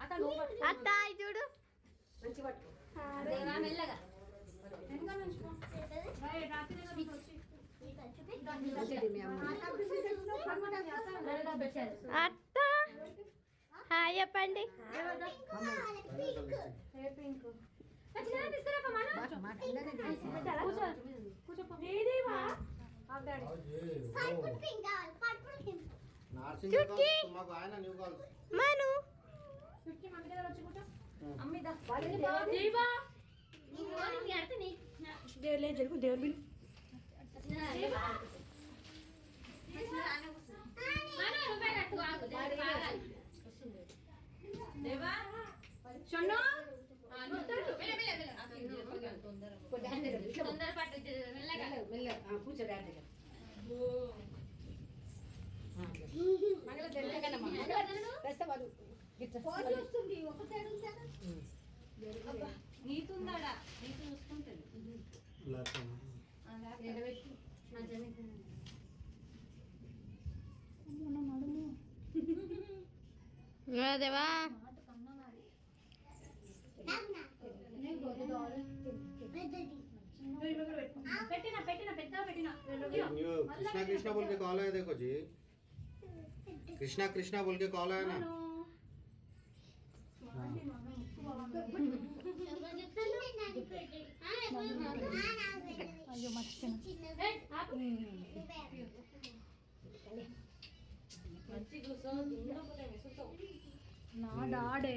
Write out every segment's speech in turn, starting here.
అత్త చూడు మంచి పట్టుకో మెల్లగా అత్త హాయ్ చెప్పండి మను దేవుడు నీతుందాడా నీకు చూసుకుంటుంది దేవా कृष्णा कृष्णा बोल के कॉल आया देखो जी कृष्णा कृष्णा बोल के कॉल आया ना నా డాడే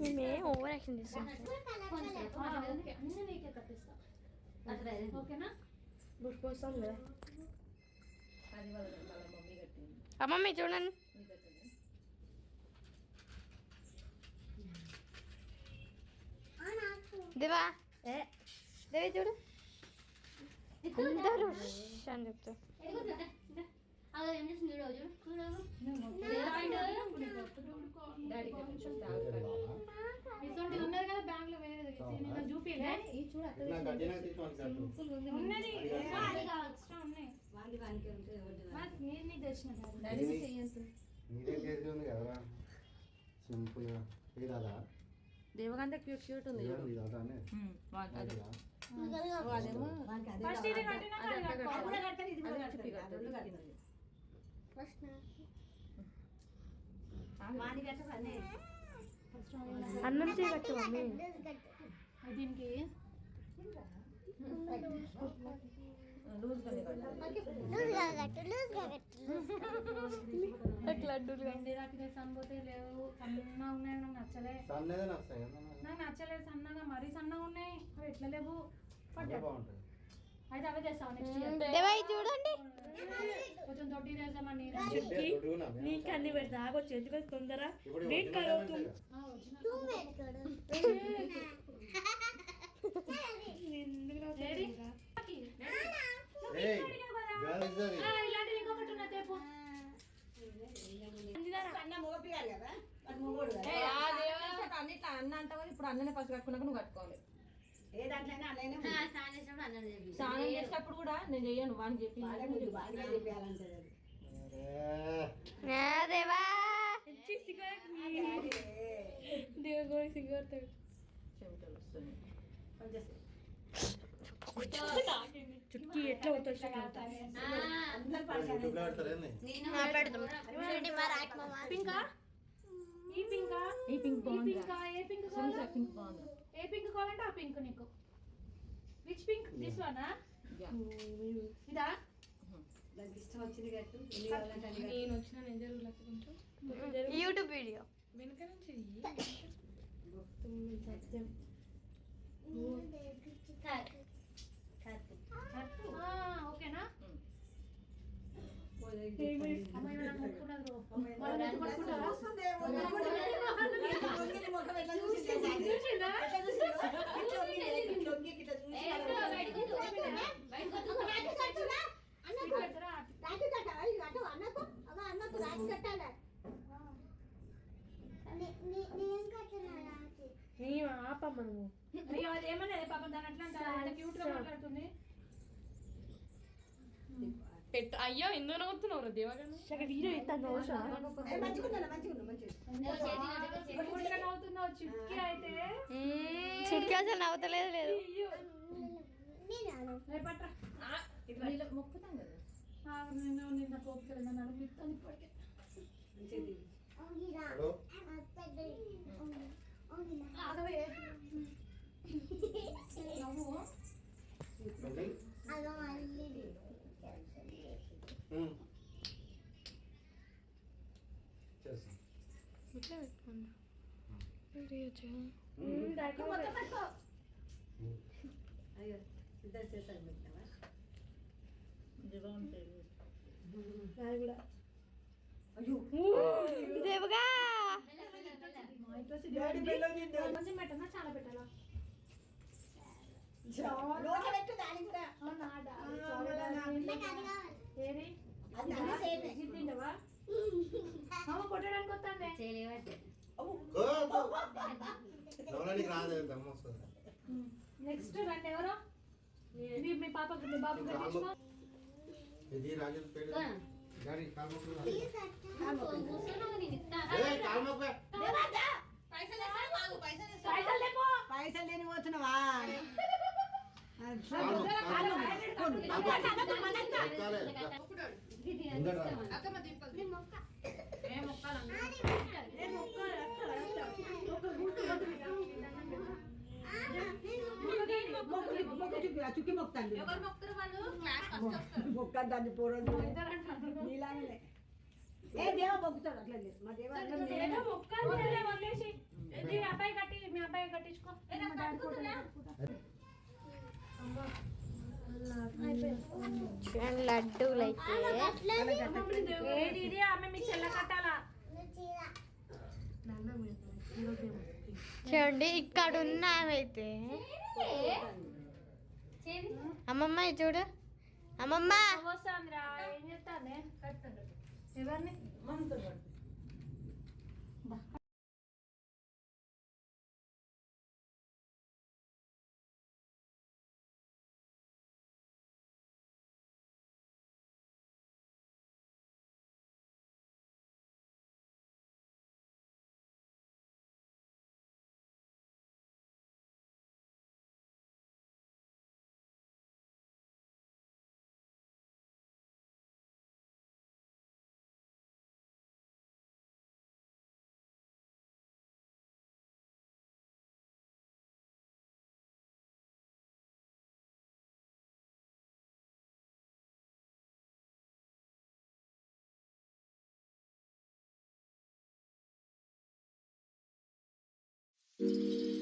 మేమే ఓవర్ యాక్షన్ చేస్తాం మమ్మీ చూడండి దేవా దేవి చూడు అందరూ అని చెప్తా ఉన్నది కదా బ్యాంక్ లో వేరే చూపిలే సింపుల్ గా దేవగంధ క్యూట్ క్యూట్ ఉంది అన్నం చేయగట్టు మమ్మీ దీనికి సంబోతే లేవు సన్నగా ఉన్నాయి నాకు నచ్చలే నాకు నచ్చలేదు సన్నగా మరీ సన్నగా ఉన్నాయి అవి ఎట్లా లేవు అయితే అవే చేస్తావు నెక్స్ట్ ఇయర్ చూడండి కొంచెం దొడ్డి చేద్దామని నీకు అన్ని పెడతా ఆగొచ్చు ఎందుకంటే తొందర వెయిట్ కరవుతుంది ఇలాంటివి ఇంకొకటి ఉన్నది రేపు అన్న అంటావు ఇప్పుడు అన్ననే ఫస్ట్ కట్టుకున్నాక నువ్వు కట్టుకోవాలి స్నానం చేసినప్పుడు కూడా నేను చెయ్యను వాడిని చెప్పి దేవా చుట్టూ ఎట్లా అవుతుంది పింకా ఈ పింకా ఈ పింక్ బాగుంది ఏ పింక్ పింక్ బాగుంది ఏ పింక్ కావాలంటే ఆ పింక్ నీకు విచ్ పింక్ దిస్ వనా ఇదా ఇష్టం వచ్చింది కట్టు నేను వచ్చిన నేను జరుగులకు కొంచెం యూట్యూబ్ వీడియో వెనక నుంచి సత్యం ఓకేనా మనము. అయ్యో అది ఏమన్నది పాపం దాని అట్లా అంత క్యూట్ గా మాట్లాడుతుంది. పెట్టు. అయ్యో ఎందుకు నవ్వుతున్నావు దేవగాను? సగం వీడియో ఇస్తాను అవసరం. క్యూట్ గా నవ్వుతున్నావు చిక్కి అయితే. చుట్కీ అసలు నవ్వుతలేదు లేదు. పట్రా మొక్కుతాం కదా. నిన్న కోపిక నడుము ఇస్తాను ఇప్పటికే. హలో ఆగవే నవ్వు. ఇట్లా పెట్టుకోండి. దేవగా కొంచెం పెట్టనా చాలా పెట్టాలా? ఏది తింటావా? అమ్మ కొట్టడానికి వస్తాండే. రాదు దమ్మ వస్తుంది. నెక్స్ట్ రండి ఎవరు? మీ పాపకి మీ బాబు కట్టించుకో. ఇది రాజు పేరు గాడి కాల్మకు పైసలు లేని పోతున్నావా? చుక్కి మొక్తాను మొక్క దాన్ని పూర్వం నీలానే ఏ దేవ మొక్కుతాడు అట్లా మా దేవ వదిలేసి మీ అబ్బాయి కట్టించుకో. లడ్డూలు అయితే ఏది ఇది ఆమె మీ చెల్ల కట్టాలా? చూడండి ఇక్కడ ఉన్నామైతే. అమ్మమ్మ ఇది చూడు. అమ్మమ్మ వస్తాందిరా. ఏం చేస్తానే? ఎవరిని Bye.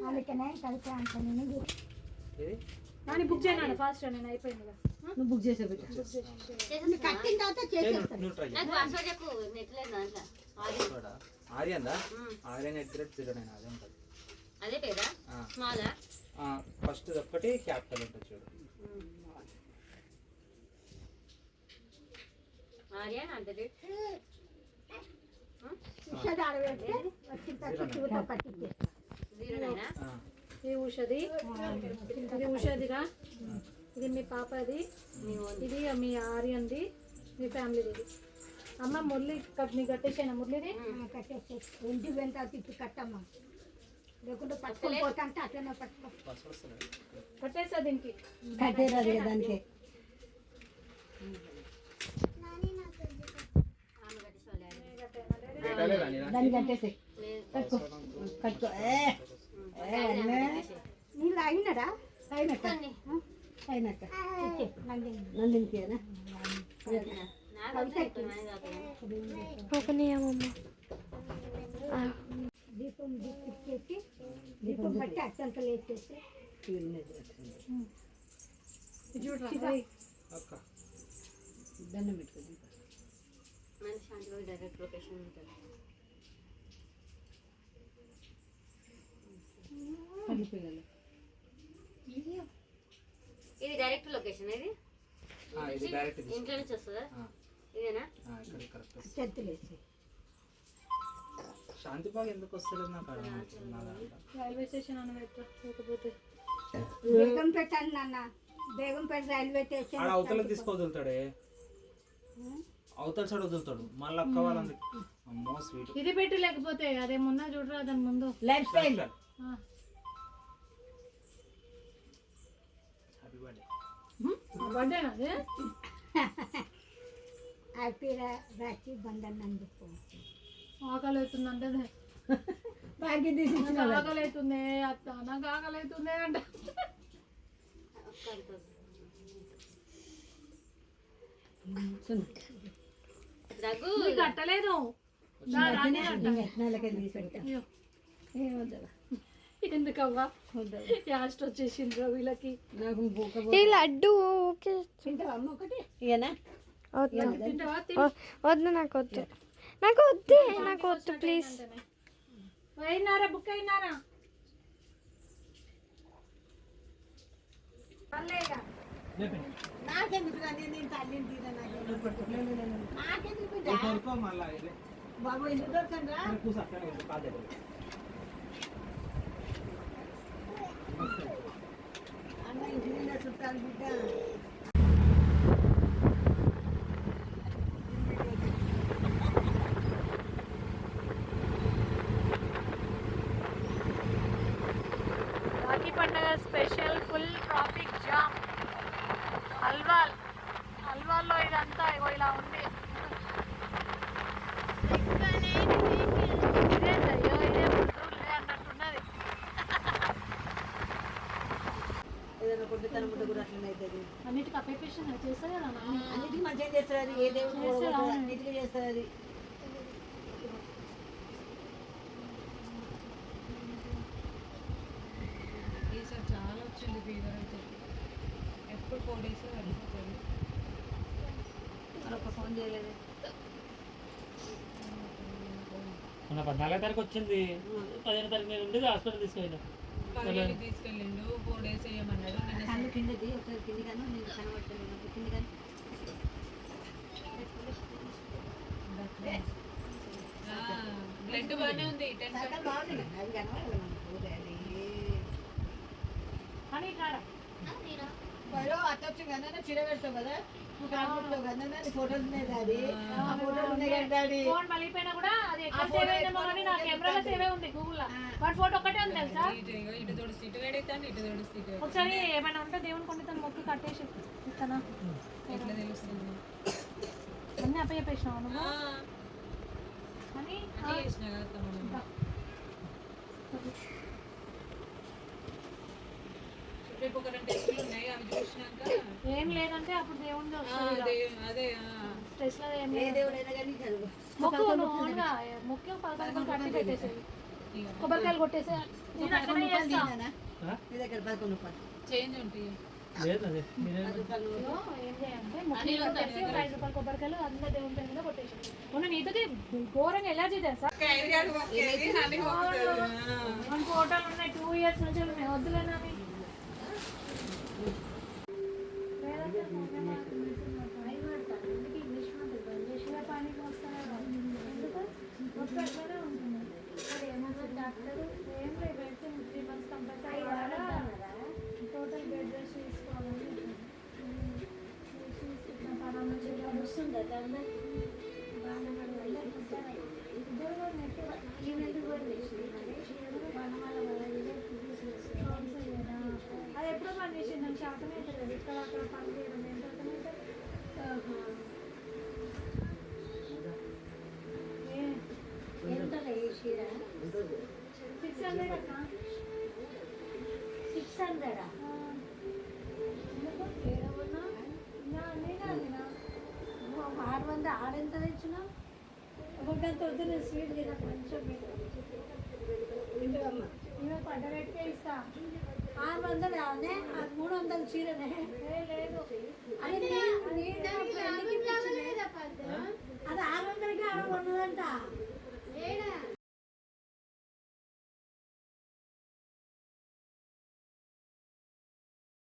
అందుకనే కలిసి అంటాను కానీ బుక్ చేయను ఫాస్ట్ నేను అయిపోయింది కదా. నువ్వు బుక్ చేసే బిడ్డ కట్టిన తర్వాత చేసేస్తాను. నువ్వు ట్రై ఆర్యన్ ఆర్యన్ @09 అదే ఉంటుంది. అదే పేరా స్మాలా ఫస్ట్ ఒక్కటి క్యాపిటల్ ఉంటుంది చూడు. ఆర్యన్ అంటే ఉషాది ఆడవేస్తే వచ్చిన తర్వాత చూడ పట్టించేస్తా. 09 ఇది ఉషది, ఇది ఉషదిగా, ఇది మీ పాపది, ఇది మీ ఆర్యంది, మీ ఫ్యామిలీది. ఇది అమ్మ మురళి నీ కట్టేసాను మురళిది కట్టేసి ఇంటికి వెంట తిప్పి కట్టమ్మా, లేకుంటే పట్టుకొని పోతా అంటే అట్లనే పట్టుకో. కట్టేస్తా దీనికి. కట్టేరాదు దానికి దాన్ని కట్టేసి కట్టుకో కట్టుకో. నీళ్ళు అయినడా అయినట్ట అయినట్ట నందినికేనా దీపం ఇచ్చేసి దీపం బట్టి అత్యంతలు వేసేసి దండం పెట్టుకో. డైరెక్ట్ లొకేషన్ ఉంటుంది. ఇది డైరెక్ట్ లొకేషన్. ఇది ఇది డైరెక్ట్ ఇంట్లో నుంచి వస్తుందా? ఇదేనా? చెత్తలు వేసి శాంతిబాగ్ ఎందుకు వస్తలేదు నాకు అర్థం అవుతుంది. రైల్వే స్టేషన్ అని పెట్టకపోతే బేగం పెట్టండి నాన్న, బేగం పెట్టి రైల్వే స్టేషన్ ఆడ అవతలకి తీసుకో వదులుతాడే, అవతల సైడ్ వదులుతాడు మళ్ళీ అక్క వాళ్ళందరికి. అమ్మో స్వీట్ ఇది పెట్టి లేకపోతే అదేమున్నా చూడరా దాని ముందు లైఫ్ స్టైల్. Happy birthday. బర్త్డేనా అదే? హ్యాపీ రాఖీ బంధన్ అని చెప్పు. ఆకలి అవుతుందంటే బాగా తీసి నాకు ఆకలి అవుతుంది అత్త, నాకు ఆకలి అవుతుంది అంట. కట్టలేదు ఎందుకవ్వా లాస్ట్ వచ్చేసింది వీళ్ళకి. ఈ లడ్డు తింటావమ్మ ఒకటి ఇయనా వద్దు, నాకు వద్దు, నాకు వద్దే, నాకు వద్దు ప్లీజ్. అయినారా బుక్ అయినారా? నాకెందుకు నేను తల్లిని తీరా నాకెందుకు బాబు ఎందుకు దొరకండి రా. అన్న ఇంటి నిండా చుట్టాలు బిడ్డ. రాఖీ పండుగ స్పెషల్ ఫుల్ ట్రాఫిక్ జామ్. అల్వాల్లో ఇదంతా ఇగో ఇలా ఉంది. అన్నట్టున్నది. ఏదైనా కొట్టుతనం ఉంటే కూడా అట్లనే అవుతుంది. అన్నిటికీ అపేపేషన్ చేస్తారు కదా అన్నిటికీ మంచిగా చేస్తారు. అది ఏ దేవుడు అన్నిటికీ చేస్తారు. అది చాలా వచ్చింది ఫీవర్ అయితే. ఎప్పుడు 4 days వెళ్ళిపోతుంది. మరొక ఫోన్ చేయలేదు. మన 14వ తారీఖు వచ్చింది, 15వ తారీఖు నేను ఉండేది హాస్పిటల్ తీసుకెళ్ళాను. తీసుకెళ్ళిండు 4 days వేయమన్నాడు. కళ్ళు కిందది ఒకసారి కింది కానీ నేను కనబడతాను కింది కానీ బ్లడ్ బాగానే ఉంది. బాగుంది అది కనబడాలి అని కారా బయో అత్తొచ్చు కదా చీర పెడతావు కదా నువ్వు కాకపోతావు కదా ఫోటోలు ఉన్నాయి డాడీ. ఆ ఫోటోలు ఉన్నాయి కదా డాడీ. ఫోన్ పలిపోయినా కూడా అది ఎక్కడ సేవ్ అయిందేమో కానీ నా కెమెరాలో సేవే ఉంది గూగుల్ లో. వాటి ఫోటో ఒక్కటే ఉంది తెలుసా? ఒకసారి ఏమైనా ఉంటే దేవుని కొండ మొక్కి కట్టేసి ఇస్తానా? అన్నీ అప్ప చెప్పేసినావు నువ్వు అని. రేపు ఒక 2 టెస్టులు ఉన్నాయి, ఏం లేదంటే అప్పుడు దేవుణ్ణి వస్తుంది స్ట్రెస్ లో ఏం ఏ లేదు. దేవుడైనా కానీ చదువు. మొక్కు నువ్వు ఓన్గా మొక్కు 11 కట్టి పెట్టేసేది, కొబ్బరికాయలు కొట్టేసి నేను అట్లనే చేస్తా. నీ దగ్గర 11 రూపాయలు. లేదు అదే మీరే ఇదిగో ఏం చేయాలంటే మొక్కు కట్టేసి ఒక 5 రూపాయలు కొబ్బరికాయలు అందరూ దేవుని పేరు మీద కొట్టేసి. మొన్న నీతోకి ఘోరంగా ఎలర్జీ తెలుసా? మన ఫోటోలు ఉన్నాయి 2 years నుంచి ఉన్నాయి, వద్దులేనని. టోటల్ బెడ్ రెస్ట్ తీసుకోవాలని అది ఎప్పుడో పని చేసింది, నాకు శాతం అవుతుంది ఇక్కడ అక్కడ పని చేయడం ఎంత అవుతుంది. 600 అక్క. 600 600 ఆడెంత తెచ్చినావు? ఒకరికంత వద్దు, నేను స్వీట్ తిన కొంచెం ఇవి పడ్డ రేట్కే ఇస్తా. 600 ఆనే 300 చీరనే. లేదు